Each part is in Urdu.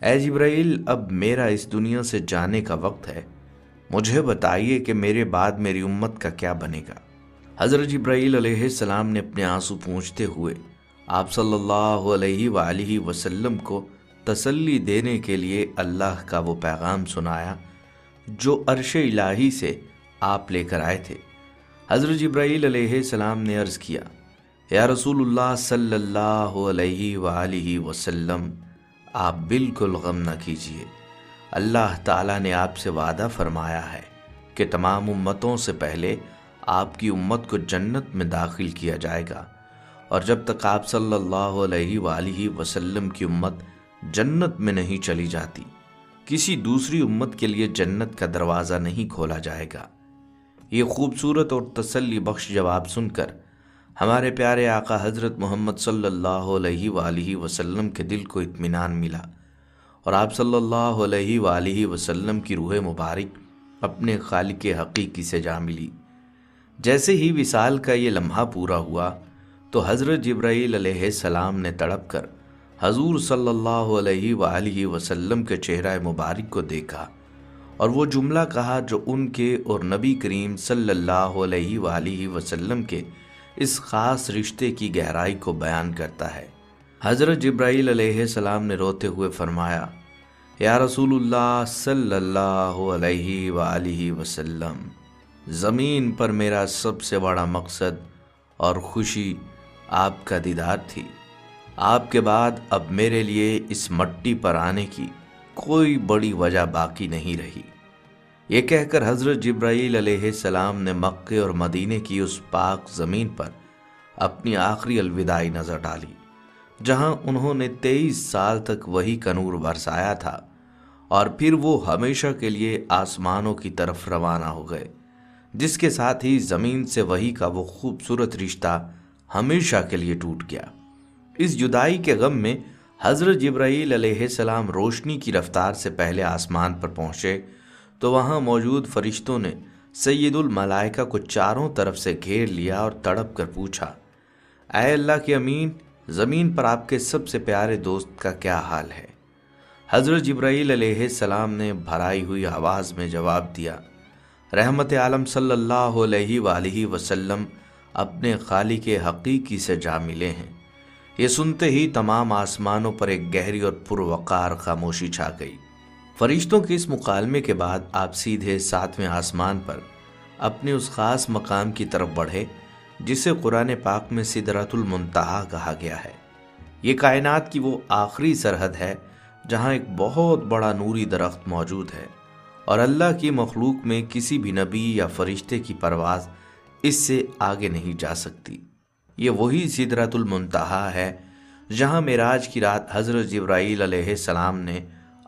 اے جبرائیل، اب میرا اس دنیا سے جانے کا وقت ہے، مجھے بتائیے کہ میرے بعد میری امت کا کیا بنے گا۔ حضرت جبرائیل علیہ السلام نے اپنے آنسو پونچھتے ہوئے آپ صلی اللہ علیہ وآلہ وسلم کو تسلی دینے کے لیے اللہ کا وہ پیغام سنایا جو عرش الہی سے آپ لے کر آئے تھے۔ حضرت جبرائیل علیہ السلام نے عرض کیا، یا رسول اللہ صلی اللہ علیہ وآلہ وسلم، آپ بالکل غم نہ کیجیے، اللہ تعالیٰ نے آپ سے وعدہ فرمایا ہے کہ تمام امتوں سے پہلے آپ کی امت کو جنت میں داخل کیا جائے گا، اور جب تک آپ صلی اللہ علیہ وآلہ وسلم کی امت جنت میں نہیں چلی جاتی، کسی دوسری امت کے لیے جنت کا دروازہ نہیں کھولا جائے گا۔ یہ خوبصورت اور تسلی بخش جواب سن کر ہمارے پیارے آقا حضرت محمد صلی اللہ علیہ وآلہ وسلم کے دل کو اطمینان ملا، اور آپ صلی اللہ علیہ وآلہ وسلم کی روح مبارک اپنے خالق حقیقی سے جا ملی۔ جیسے ہی وصال کا یہ لمحہ پورا ہوا تو حضرت جبرائیل علیہ السلام نے تڑپ کر حضور صلی اللہ علیہ وآلہ وسلم کے چہرہ مبارک کو دیکھا اور وہ جملہ کہا جو ان کے اور نبی کریم صلی اللہ علیہ وآلہ وسلم کے اس خاص رشتے کی گہرائی کو بیان کرتا ہے۔ حضرت جبرائیل علیہ السلام نے روتے ہوئے فرمایا، یا رسول اللہ صلی اللہ علیہ وآلہ وسلم، زمین پر میرا سب سے بڑا مقصد اور خوشی آپ کا دیدار تھی، آپ کے بعد اب میرے لیے اس مٹی پر آنے کی کوئی بڑی وجہ باقی نہیں رہی۔ یہ کہہ کر حضرت جبرائیل علیہ السلام نے مکے اور مدینے کی اس پاک زمین پر اپنی آخری الوداعی نظر ڈالی، جہاں انہوں نے 23 سال تک وہی کا نور برسایا تھا، اور پھر وہ ہمیشہ کے لیے آسمانوں کی طرف روانہ ہو گئے، جس کے ساتھ ہی زمین سے وہی کا وہ خوبصورت رشتہ ہمیشہ کے لیے ٹوٹ گیا۔ اس جدائی کے غم میں حضرت جبرائیل علیہ السلام روشنی کی رفتار سے پہلے آسمان پر پہنچے تو وہاں موجود فرشتوں نے سید الملائکہ کو چاروں طرف سے گھیر لیا اور تڑپ کر پوچھا، اے اللہ کے امین، زمین پر آپ کے سب سے پیارے دوست کا کیا حال ہے؟ حضرت جبرائیل علیہ السلام نے بھرائی ہوئی آواز میں جواب دیا، رحمت عالم صلی اللہ علیہ وآلہ وسلم اپنے خالق حقیقی سے جا ملے ہیں۔ یہ سنتے ہی تمام آسمانوں پر ایک گہری اور پروقار خاموشی چھا گئی۔ فرشتوں کے اس مکالمے کے بعد آپ سیدھے 7ویں آسمان پر اپنے اس خاص مقام کی طرف بڑھے جسے قرآن پاک میں سدرۃ المنتہا کہا گیا ہے۔ یہ کائنات کی وہ آخری سرحد ہے جہاں ایک بہت بڑا نوری درخت موجود ہے، اور اللہ کی مخلوق میں کسی بھی نبی یا فرشتے کی پرواز اس سے آگے نہیں جا سکتی۔ یہ وہی سدرۃ المنتہا ہے جہاں معراج کی رات حضرت جبرائیل علیہ السلام نے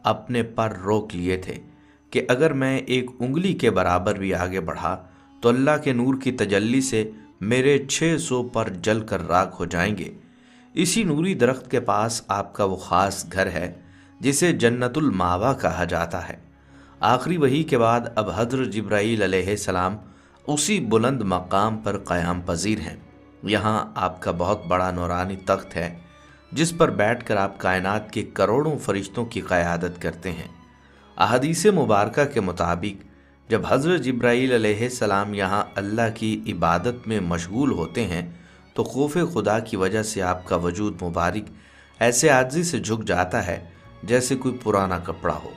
اپنے پر روک لیے تھے کہ اگر میں ایک انگلی کے برابر بھی آگے بڑھا تو اللہ کے نور کی تجلی سے میرے 600 پر جل کر راکھ ہو جائیں گے۔ اسی نوری درخت کے پاس آپ کا وہ خاص گھر ہے جسے جنت الماوا کہا جاتا ہے۔ آخری وحی کے بعد اب حضرت جبرائیل علیہ السلام اسی بلند مقام پر قیام پذیر ہیں۔ یہاں آپ کا بہت بڑا نورانی تخت ہے جس پر بیٹھ کر آپ کائنات کے کروڑوں فرشتوں کی قیادت کرتے ہیں۔ احادیث مبارکہ کے مطابق جب حضرت جبرائیل علیہ السلام یہاں اللہ کی عبادت میں مشغول ہوتے ہیں تو خوف خدا کی وجہ سے آپ کا وجود مبارک ایسے عاجزی سے جھک جاتا ہے جیسے کوئی پرانا کپڑا ہو۔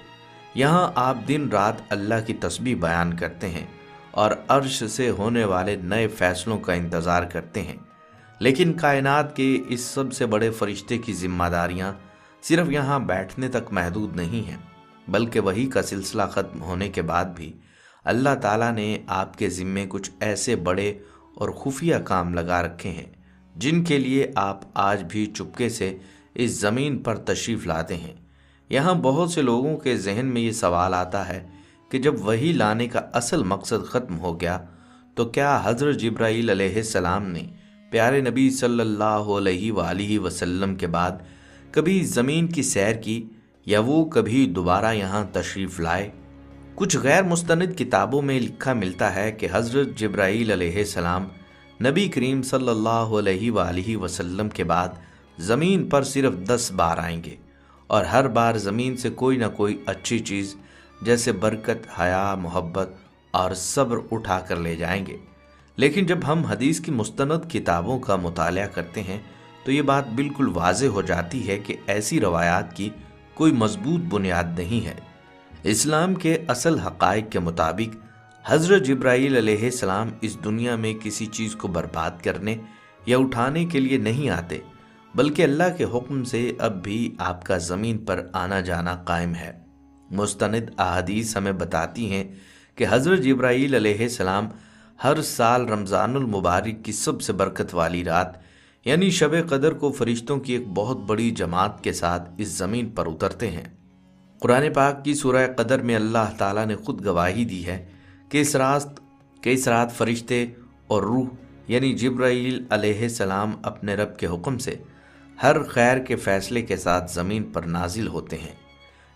یہاں آپ دن رات اللہ کی تسبیح بیان کرتے ہیں اور عرش سے ہونے والے نئے فیصلوں کا انتظار کرتے ہیں، لیکن کائنات کے اس سب سے بڑے فرشتے کی ذمہ داریاں صرف یہاں بیٹھنے تک محدود نہیں ہیں، بلکہ وحی کا سلسلہ ختم ہونے کے بعد بھی اللہ تعالیٰ نے آپ کے ذمے کچھ ایسے بڑے اور خفیہ کام لگا رکھے ہیں جن کے لیے آپ آج بھی چپکے سے اس زمین پر تشریف لاتے ہیں۔ یہاں بہت سے لوگوں کے ذہن میں یہ سوال آتا ہے کہ جب وحی لانے کا اصل مقصد ختم ہو گیا تو کیا حضرت جبرائیل علیہ السلام نے پیارے نبی صلی اللہ علیہ وآلہ وسلم کے بعد کبھی زمین کی سیر کی یا وہ کبھی دوبارہ یہاں تشریف لائے؟ کچھ غیر مستند کتابوں میں لکھا ملتا ہے کہ حضرت جبرائیل علیہ السلام نبی کریم صلی اللہ علیہ وآلہ وسلم کے بعد زمین پر صرف 10 بار آئیں گے، اور ہر بار زمین سے کوئی نہ کوئی اچھی چیز جیسے برکت، حیا، محبت اور صبر اٹھا کر لے جائیں گے۔ لیکن جب ہم حدیث کی مستند کتابوں کا مطالعہ کرتے ہیں تو یہ بات بالکل واضح ہو جاتی ہے کہ ایسی روایات کی کوئی مضبوط بنیاد نہیں ہے۔ اسلام کے اصل حقائق کے مطابق حضرت جبرائیل علیہ السلام اس دنیا میں کسی چیز کو برباد کرنے یا اٹھانے کے لیے نہیں آتے، بلکہ اللہ کے حکم سے اب بھی آپ کا زمین پر آنا جانا قائم ہے۔ مستند احادیث ہمیں بتاتی ہیں کہ حضرت جبرائیل علیہ السلام ہر سال رمضان المبارک کی سب سے برکت والی رات یعنی شب قدر کو فرشتوں کی ایک بہت بڑی جماعت کے ساتھ اس زمین پر اترتے ہیں۔ قرآن پاک کی سورہ قدر میں اللہ تعالیٰ نے خود گواہی دی ہے کہ اس رات فرشتے اور روح یعنی جبرائیل علیہ السلام اپنے رب کے حکم سے ہر خیر کے فیصلے کے ساتھ زمین پر نازل ہوتے ہیں۔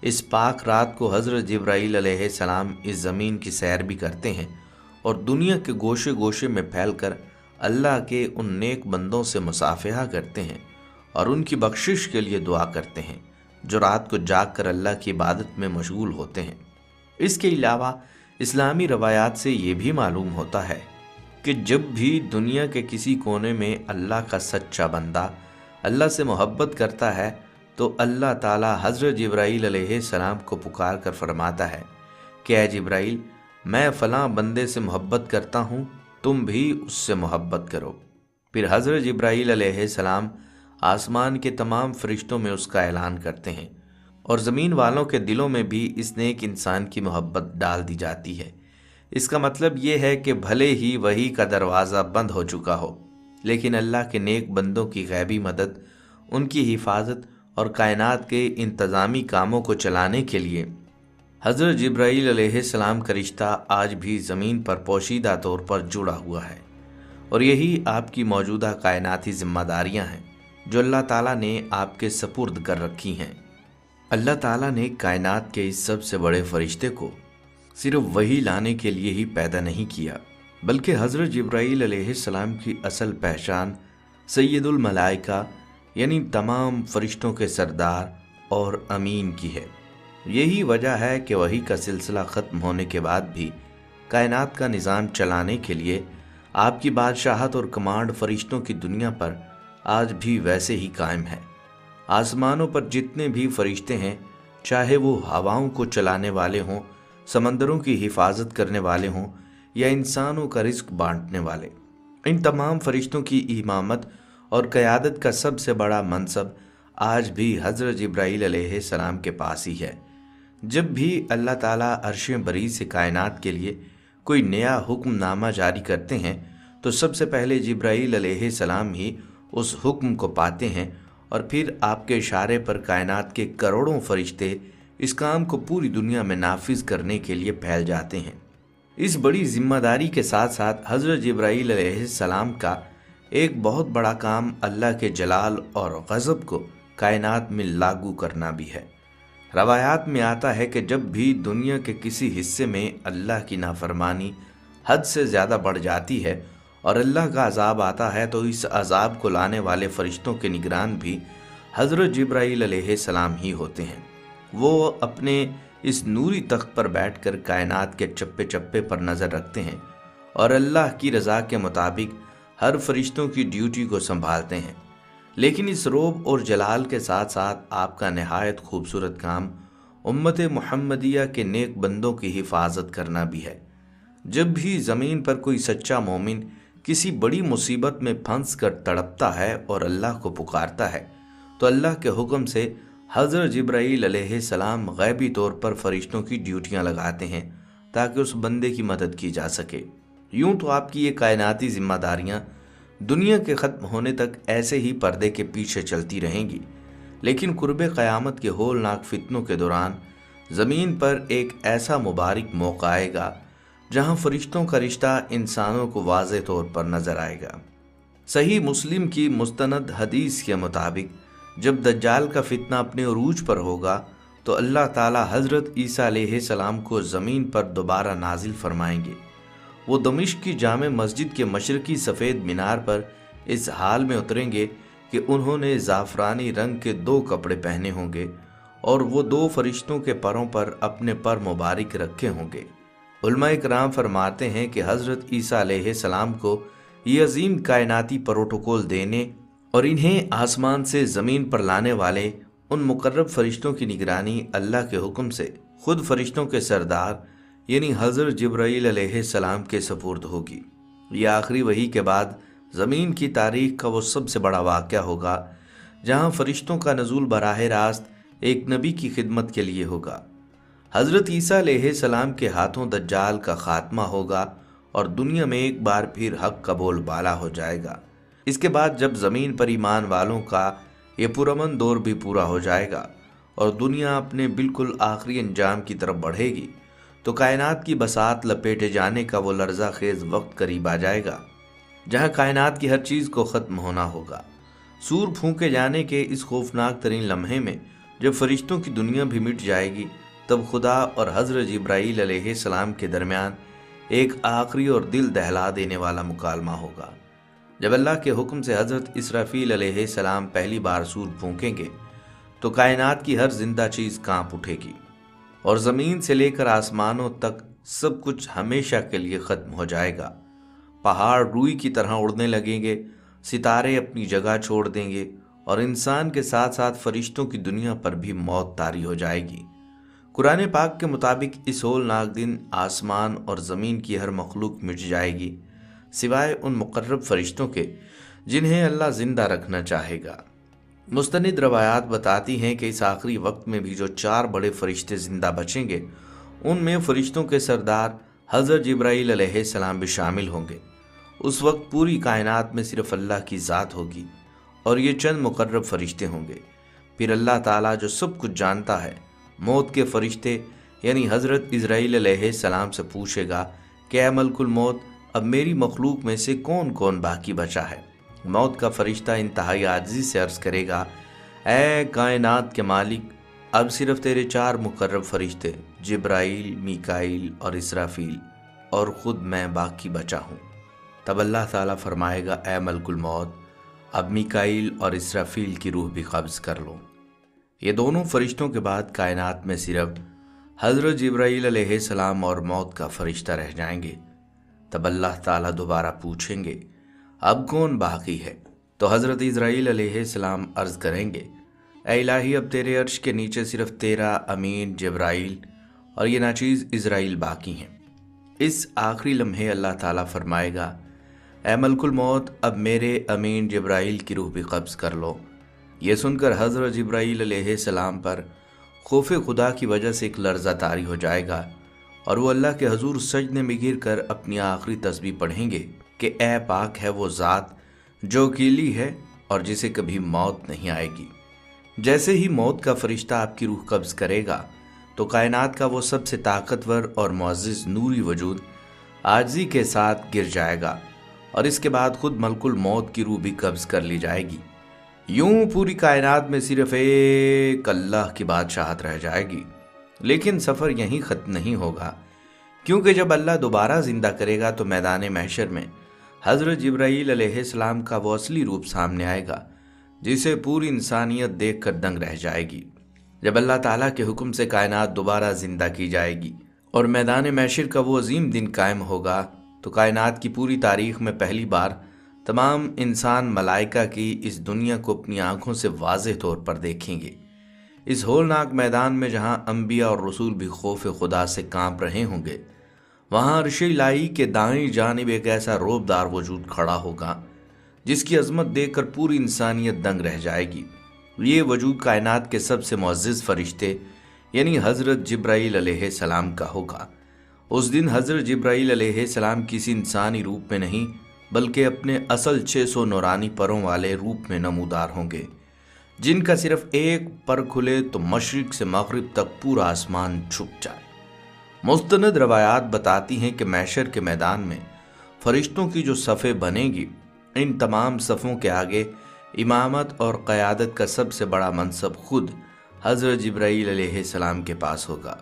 اس پاک رات کو حضرت جبرائیل علیہ السلام اس زمین کی سیر بھی کرتے ہیں اور دنیا کے گوشے گوشے میں پھیل کر اللہ کے ان نیک بندوں سے مصافحہ کرتے ہیں اور ان کی بخشش کے لیے دعا کرتے ہیں جو رات کو جاگ کر اللہ کی عبادت میں مشغول ہوتے ہیں۔ اس کے علاوہ اسلامی روایات سے یہ بھی معلوم ہوتا ہے کہ جب بھی دنیا کے کسی کونے میں اللہ کا سچا بندہ اللہ سے محبت کرتا ہے تو اللہ تعالیٰ حضرت جبرائیل علیہ السلام کو پکار کر فرماتا ہے کہ اے جبرائیل، میں فلاں بندے سے محبت کرتا ہوں، تم بھی اس سے محبت کرو۔ پھر حضرت جبرائیل علیہ السلام آسمان کے تمام فرشتوں میں اس کا اعلان کرتے ہیں اور زمین والوں کے دلوں میں بھی اس نیک انسان کی محبت ڈال دی جاتی ہے۔ اس کا مطلب یہ ہے کہ بھلے ہی وحی کا دروازہ بند ہو چکا ہو، لیکن اللہ کے نیک بندوں کی غیبی مدد، ان کی حفاظت اور کائنات کے انتظامی کاموں کو چلانے کے لیے حضرت جبرائیل علیہ السلام کا رشتہ آج بھی زمین پر پوشیدہ طور پر جڑا ہوا ہے، اور یہی آپ کی موجودہ کائناتی ذمہ داریاں ہیں جو اللہ تعالیٰ نے آپ کے سپرد کر رکھی ہیں۔ اللہ تعالیٰ نے کائنات کے اس سب سے بڑے فرشتے کو صرف وحی لانے کے لیے ہی پیدا نہیں کیا، بلکہ حضرت جبرائیل علیہ السلام کی اصل پہچان سید الملائکہ یعنی تمام فرشتوں کے سردار اور امین کی ہے۔ یہی وجہ ہے کہ وحی کا سلسلہ ختم ہونے کے بعد بھی کائنات کا نظام چلانے کے لیے آپ کی بادشاہت اور کمانڈ فرشتوں کی دنیا پر آج بھی ویسے ہی قائم ہے۔ آسمانوں پر جتنے بھی فرشتے ہیں، چاہے وہ ہواؤں کو چلانے والے ہوں، سمندروں کی حفاظت کرنے والے ہوں یا انسانوں کا رزق بانٹنے والے، ان تمام فرشتوں کی امامت اور قیادت کا سب سے بڑا منصب آج بھی حضرت جبرائیل علیہ السلام کے پاس ہی ہے۔ جب بھی اللہ تعالیٰ عرش بری سے کائنات کے لیے کوئی نیا حکم نامہ جاری کرتے ہیں تو سب سے پہلے جبرائیل علیہ السلام ہی اس حکم کو پاتے ہیں، اور پھر آپ کے اشارے پر کائنات کے کروڑوں فرشتے اس کام کو پوری دنیا میں نافذ کرنے کے لیے پھیل جاتے ہیں۔ اس بڑی ذمہ داری کے ساتھ ساتھ حضرت جبرائیل علیہ السلام کا ایک بہت بڑا کام اللہ کے جلال اور غضب کو کائنات میں لاگو کرنا بھی ہے۔ روایات میں آتا ہے کہ جب بھی دنیا کے کسی حصے میں اللہ کی نافرمانی حد سے زیادہ بڑھ جاتی ہے اور اللہ کا عذاب آتا ہے تو اس عذاب کو لانے والے فرشتوں کے نگران بھی حضرت جبرائیل علیہ السلام ہی ہوتے ہیں۔ وہ اپنے اس نوری تخت پر بیٹھ کر کائنات کے چپے چپے پر نظر رکھتے ہیں اور اللہ کی رضا کے مطابق ہر فرشتوں کی ڈیوٹی کو سنبھالتے ہیں۔ لیکن اس روب اور جلال کے ساتھ ساتھ آپ کا نہایت خوبصورت کام امت محمدیہ کے نیک بندوں کی حفاظت کرنا بھی ہے۔ جب بھی زمین پر کوئی سچا مومن کسی بڑی مصیبت میں پھنس کر تڑپتا ہے اور اللہ کو پکارتا ہے تو اللہ کے حکم سے حضرت جبرائیل علیہ السلام غیبی طور پر فرشتوں کی ڈیوٹیاں لگاتے ہیں تاکہ اس بندے کی مدد کی جا سکے۔ یوں تو آپ کی یہ کائناتی ذمہ داریاں دنیا کے ختم ہونے تک ایسے ہی پردے کے پیچھے چلتی رہیں گی، لیکن قرب قیامت کے ہولناک فتنوں کے دوران زمین پر ایک ایسا مبارک موقع آئے گا جہاں فرشتوں کا رشتہ انسانوں کو واضح طور پر نظر آئے گا۔ صحیح مسلم کی مستند حدیث کے مطابق جب دجال کا فتنہ اپنے عروج پر ہوگا تو اللہ تعالی حضرت عیسیٰ علیہ السلام کو زمین پر دوبارہ نازل فرمائیں گے۔ وہ دمشق کی جامع مسجد کے مشرقی سفید مینار پر اس حال میں اتریں گے کہ انہوں نے زعفرانی رنگ کے 2 کپڑے پہنے ہوں گے اور وہ 2 فرشتوں کے پروں پر اپنے پر مبارک رکھے ہوں گے۔ علماء کرام فرماتے ہیں کہ حضرت عیسیٰ علیہ السلام کو یہ عظیم کائناتی پروٹوکول دینے اور انہیں آسمان سے زمین پر لانے والے ان مقرب فرشتوں کی نگرانی اللہ کے حکم سے خود فرشتوں کے سردار یعنی حضرت جبرائیل علیہ السلام کے سپرد ہوگی۔ یہ آخری وحی کے بعد زمین کی تاریخ کا وہ سب سے بڑا واقعہ ہوگا جہاں فرشتوں کا نزول براہ راست ایک نبی کی خدمت کے لیے ہوگا۔ حضرت عیسیٰ علیہ السلام کے ہاتھوں دجال کا خاتمہ ہوگا اور دنیا میں ایک بار پھر حق کا بول بالا ہو جائے گا۔ اس کے بعد جب زمین پر ایمان والوں کا یہ پرامن دور بھی پورا ہو جائے گا اور دنیا اپنے بالکل آخری انجام کی طرف بڑھے گی تو کائنات کی بساط لپیٹے جانے کا وہ لرزہ خیز وقت قریب آ جائے گا جہاں کائنات کی ہر چیز کو ختم ہونا ہوگا۔ سور پھونکے جانے کے اس خوفناک ترین لمحے میں جب فرشتوں کی دنیا بھی مٹ جائے گی تب خدا اور حضرت جبرائیل علیہ السلام کے درمیان ایک آخری اور دل دہلا دینے والا مکالمہ ہوگا۔ جب اللہ کے حکم سے حضرت اسرافیل علیہ السلام پہلی بار سور پھونکیں گے تو کائنات کی ہر زندہ چیز کانپ اٹھے گی اور زمین سے لے کر آسمانوں تک سب کچھ ہمیشہ کے لیے ختم ہو جائے گا۔ پہاڑ روئی کی طرح اڑنے لگیں گے، ستارے اپنی جگہ چھوڑ دیں گے اور انسان کے ساتھ ساتھ فرشتوں کی دنیا پر بھی موت طاری ہو جائے گی۔ قرآن پاک کے مطابق اس ہولناک دن آسمان اور زمین کی ہر مخلوق مٹ جائے گی سوائے ان مقرب فرشتوں کے جنہیں اللہ زندہ رکھنا چاہے گا۔ مستند روایات بتاتی ہیں کہ اس آخری وقت میں بھی جو 4 بڑے فرشتے زندہ بچیں گے ان میں فرشتوں کے سردار حضرت جبرائیل علیہ السلام بھی شامل ہوں گے۔ اس وقت پوری کائنات میں صرف اللہ کی ذات ہوگی اور یہ چند مقرب فرشتے ہوں گے۔ پھر اللہ تعالیٰ جو سب کچھ جانتا ہے موت کے فرشتے یعنی حضرت اسرائیل علیہ السلام سے پوچھے گا کہ اے ملک الموت، اب میری مخلوق میں سے کون کون باقی بچا ہے؟ موت کا فرشتہ انتہائی عاجزی سے عرض کرے گا اے کائنات کے مالک، اب صرف تیرے 4 مقرب فرشتے جبرائیل، میکائیل اور اسرافیل اور خود میں باقی بچا ہوں۔ تب اللہ تعالیٰ فرمائے گا اے ملک الموت، اب میکائیل اور اسرافیل کی روح بھی قبض کر لو۔ یہ دونوں فرشتوں کے بعد کائنات میں صرف حضرت جبرائیل علیہ السلام اور موت کا فرشتہ رہ جائیں گے۔ تب اللہ تعالیٰ دوبارہ پوچھیں گے اب کون باقی ہے؟ تو حضرت اسرائیل علیہ السلام عرض کریں گے اے الہی، اب تیرے عرش کے نیچے صرف تیرا امین جبرائیل اور یہ ناچیز اسرائیل باقی ہیں۔ اس آخری لمحے اللہ تعالیٰ فرمائے گا اے ملک الموت، اب میرے امین جبرائیل کی روح بھی قبض کر لو۔ یہ سن کر حضرت جبرائیل علیہ السلام پر خوف خدا کی وجہ سے ایک لرزہ طاری ہو جائے گا اور وہ اللہ کے حضور سجدے میں گر کر اپنی آخری تسبیح پڑھیں گے کہ اے پاک ہے وہ ذات جو اکیلی ہے اور جسے کبھی موت نہیں آئے گی۔ جیسے ہی موت کا فرشتہ آپ کی روح قبض کرے گا تو کائنات کا وہ سب سے طاقتور اور معزز نوری وجود عاجزی کے ساتھ گر جائے گا اور اس کے بعد خود ملک الموت کی روح بھی قبض کر لی جائے گی۔ یوں پوری کائنات میں صرف ایک اللہ کی بادشاہت رہ جائے گی۔ لیکن سفر یہیں ختم نہیں ہوگا، کیونکہ جب اللہ دوبارہ زندہ کرے گا تو میدان محشر میں حضرت جبرائیل علیہ السلام کا وہ اصلی روپ سامنے آئے گا جسے پوری انسانیت دیکھ کر دنگ رہ جائے گی۔ جب اللہ تعالیٰ کے حکم سے کائنات دوبارہ زندہ کی جائے گی اور میدان محشر کا وہ عظیم دن قائم ہوگا تو کائنات کی پوری تاریخ میں پہلی بار تمام انسان ملائکہ کی اس دنیا کو اپنی آنکھوں سے واضح طور پر دیکھیں گے۔ اس ہولناک میدان میں جہاں انبیاء اور رسول بھی خوف خدا سے کانپ رہے ہوں گے، وہاں عرش الہی کے دائیں جانب ایک ایسا روبدار وجود کھڑا ہوگا جس کی عظمت دیکھ کر پوری انسانیت دنگ رہ جائے گی۔ یہ وجود کائنات کے سب سے معزز فرشتے یعنی حضرت جبرائیل علیہ السلام کا ہوگا۔ اس دن حضرت جبرائیل علیہ السلام کسی انسانی روپ میں نہیں بلکہ اپنے اصل 600 نورانی پروں والے روپ میں نمودار ہوں گے، جن کا صرف ایک پر کھلے تو مشرق سے مغرب تک پورا آسمان چھپ جائے۔ مستند روایات بتاتی ہیں کہ محشر کے میدان میں فرشتوں کی جو صفیں بنے گی، ان تمام صفوں کے آگے امامت اور قیادت کا سب سے بڑا منصب خود حضرت جبرائیل علیہ السلام کے پاس ہوگا۔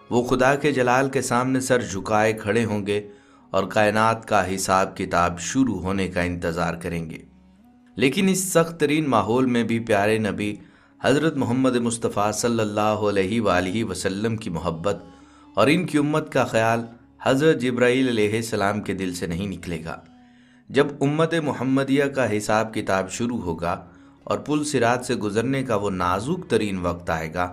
وہ خدا کے جلال کے سامنے سر جھکائے کھڑے ہوں گے اور کائنات کا حساب کتاب شروع ہونے کا انتظار کریں گے۔ لیکن اس سخت ترین ماحول میں بھی پیارے نبی حضرت محمد مصطفیٰ صلی اللہ علیہ وآلہ وسلم کی محبت اور ان کی امت کا خیال حضرت جبرائیل علیہ السلام کے دل سے نہیں نکلے گا۔ جب امت محمدیہ کا حساب کتاب شروع ہوگا اور پل صراط سے گزرنے کا وہ نازک ترین وقت آئے گا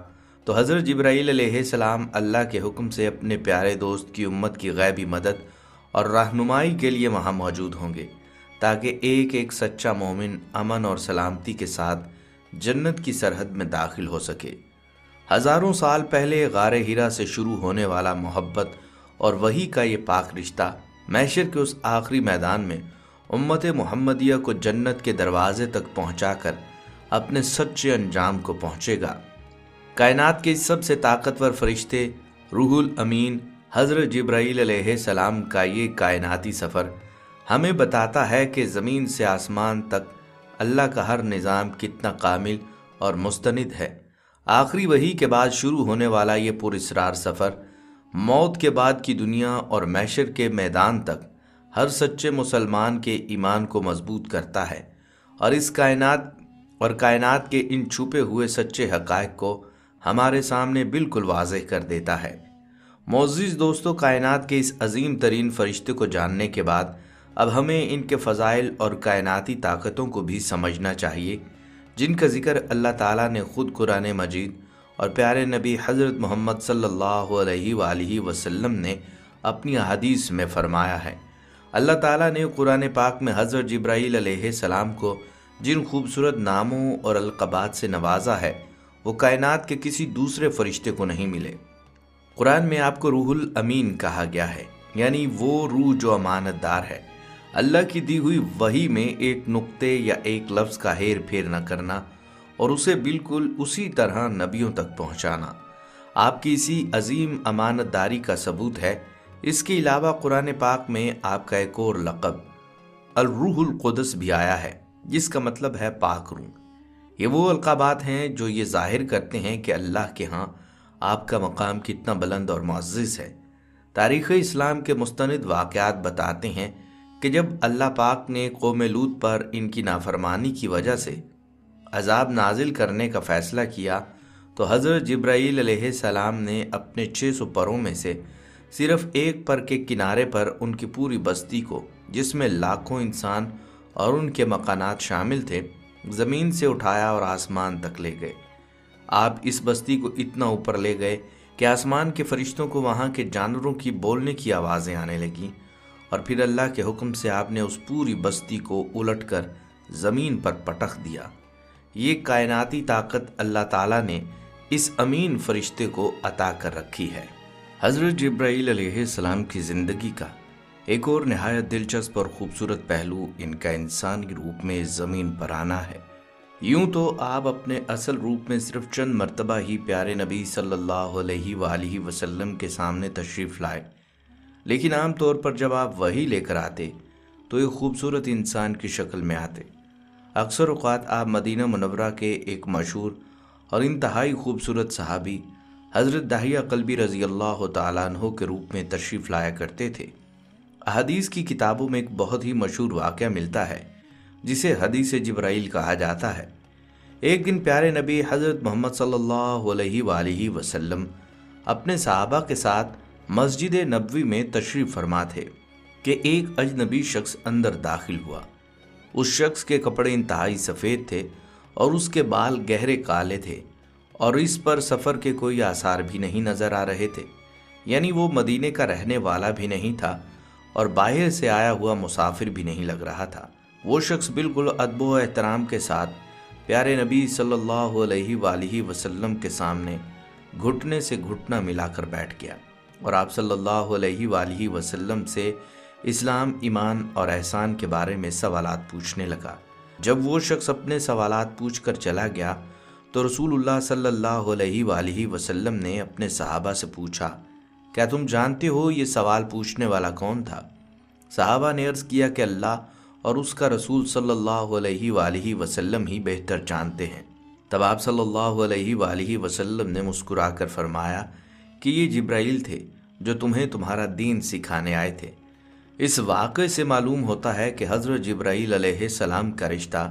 تو حضرت جبرائیل علیہ السلام اللہ کے حکم سے اپنے پیارے دوست کی امت کی غیبی مدد اور رہنمائی کے لیے وہاں موجود ہوں گے، تاکہ ایک ایک سچا مومن امن اور سلامتی کے ساتھ جنت کی سرحد میں داخل ہو سکے۔ ہزاروں سال پہلے غار ہیرا سے شروع ہونے والا محبت اور وحی کا یہ پاک رشتہ محشر کے اس آخری میدان میں امت محمدیہ کو جنت کے دروازے تک پہنچا کر اپنے سچے انجام کو پہنچے گا۔ کائنات کے سب سے طاقتور فرشتے روح الامین حضرت جبرائیل علیہ السلام کا یہ کائناتی سفر ہمیں بتاتا ہے کہ زمین سے آسمان تک اللہ کا ہر نظام کتنا کامل اور مستند ہے۔ آخری وحی کے بعد شروع ہونے والا یہ پراسرار سفر موت کے بعد کی دنیا اور محشر کے میدان تک ہر سچے مسلمان کے ایمان کو مضبوط کرتا ہے اور اس کائنات کے ان چھپے ہوئے سچے حقائق کو ہمارے سامنے بالکل واضح کر دیتا ہے۔ معزز دوستو، کائنات کے اس عظیم ترین فرشتے کو جاننے کے بعد اب ہمیں ان کے فضائل اور کائناتی طاقتوں کو بھی سمجھنا چاہیے، جن کا ذکر اللہ تعالیٰ نے خود قرآن مجید اور پیارے نبی حضرت محمد صلی اللہ علیہ وآلہ وسلم نے اپنی احادیث میں فرمایا ہے۔ اللہ تعالیٰ نے قرآن پاک میں حضرت جبرائیل علیہ السلام کو جن خوبصورت ناموں اور القابات سے نوازا ہے وہ کائنات کے کسی دوسرے فرشتے کو نہیں ملے۔ قرآن میں آپ کو روح الامین کہا گیا ہے، یعنی وہ روح جو امانت دار ہے۔ اللہ کی دی ہوئی وحی میں ایک نقطے یا ایک لفظ کا ہیر پھیر نہ کرنا اور اسے بالکل اسی طرح نبیوں تک پہنچانا آپ کی اسی عظیم امانت داری کا ثبوت ہے۔ اس کے علاوہ قرآن پاک میں آپ کا ایک اور لقب الروح القدس بھی آیا ہے، جس کا مطلب ہے پاک روح۔ یہ وہ القابات ہیں جو یہ ظاہر کرتے ہیں کہ اللہ کے ہاں آپ کا مقام کتنا بلند اور معزز ہے۔ تاریخ اسلام کے مستند واقعات بتاتے ہیں کہ جب اللہ پاک نے قوم لوط پر ان کی نافرمانی کی وجہ سے عذاب نازل کرنے کا فیصلہ کیا تو حضرت جبرائیل علیہ السلام نے اپنے 600 پروں میں سے صرف ایک پر کے کنارے پر ان کی پوری بستی کو، جس میں لاکھوں انسان اور ان کے مکانات شامل تھے، زمین سے اٹھایا اور آسمان تک لے گئے۔ آپ اس بستی کو اتنا اوپر لے گئے کہ آسمان کے فرشتوں کو وہاں کے جانوروں کی بولنے کی آوازیں آنے لگیں، اور پھر اللہ کے حکم سے آپ نے اس پوری بستی کو الٹ کر زمین پر پٹخ دیا۔ یہ کائناتی طاقت اللہ تعالیٰ نے اس امین فرشتے کو عطا کر رکھی ہے۔ حضرت جبرائیل علیہ السلام کی زندگی کا ایک اور نہایت دلچسپ اور خوبصورت پہلو ان کا انسانی روپ میں زمین پر آنا ہے۔ یوں تو آپ اپنے اصل روپ میں صرف چند مرتبہ ہی پیارے نبی صلی اللہ علیہ وآلہ وسلم کے سامنے تشریف لائے، لیکن عام طور پر جب آپ وحی لے کر آتے تو ایک خوبصورت انسان کی شکل میں آتے۔ اکثر اوقات آپ مدینہ منورہ کے ایک مشہور اور انتہائی خوبصورت صحابی حضرت داہیہ قلبی رضی اللہ تعالیٰ عنہ کے روپ میں تشریف لایا کرتے تھے۔ احادیث کی کتابوں میں ایک بہت ہی مشہور واقعہ ملتا ہے جسے حدیث جبرائیل کہا جاتا ہے۔ ایک دن پیارے نبی حضرت محمد صلی اللہ علیہ وآلہ وسلم اپنے صحابہ کے ساتھ مسجد نبوی میں تشریف فرما تھے کہ ایک اجنبی شخص اندر داخل ہوا۔ اس شخص کے کپڑے انتہائی سفید تھے اور اس کے بال گہرے کالے تھے اور اس پر سفر کے کوئی آثار بھی نہیں نظر آ رہے تھے، یعنی وہ مدینے کا رہنے والا بھی نہیں تھا اور باہر سے آیا ہوا مسافر بھی نہیں لگ رہا تھا۔ وہ شخص بالکل ادب و احترام کے ساتھ پیارے نبی صلی اللہ علیہ وآلہ وسلم کے سامنے گھٹنے سے گھٹنا ملا کر بیٹھ گیا اور آپ صلی اللہ علیہ وآلہ وسلم سے اسلام، ایمان اور احسان کے بارے میں سوالات پوچھنے لگا۔ جب وہ شخص اپنے سوالات پوچھ کر چلا گیا تو رسول اللہ صلی اللہ علیہ وآلہ وسلم نے اپنے صحابہ سے پوچھا، کیا تم جانتے ہو یہ سوال پوچھنے والا کون تھا؟ صحابہ نے عرض کیا کہ اللہ اور اس کا رسول صلی اللہ علیہ وآلہ وسلم ہی بہتر جانتے ہیں۔ تب آپ صلی اللہ علیہ وآلہ وسلم نے مسکرا کر فرمایا کہ یہ جبرائیل تھے جو تمہیں تمہارا دین سکھانے آئے تھے۔ اس واقعے سے معلوم ہوتا ہے کہ حضرت جبرائیل علیہ السلام کا رشتہ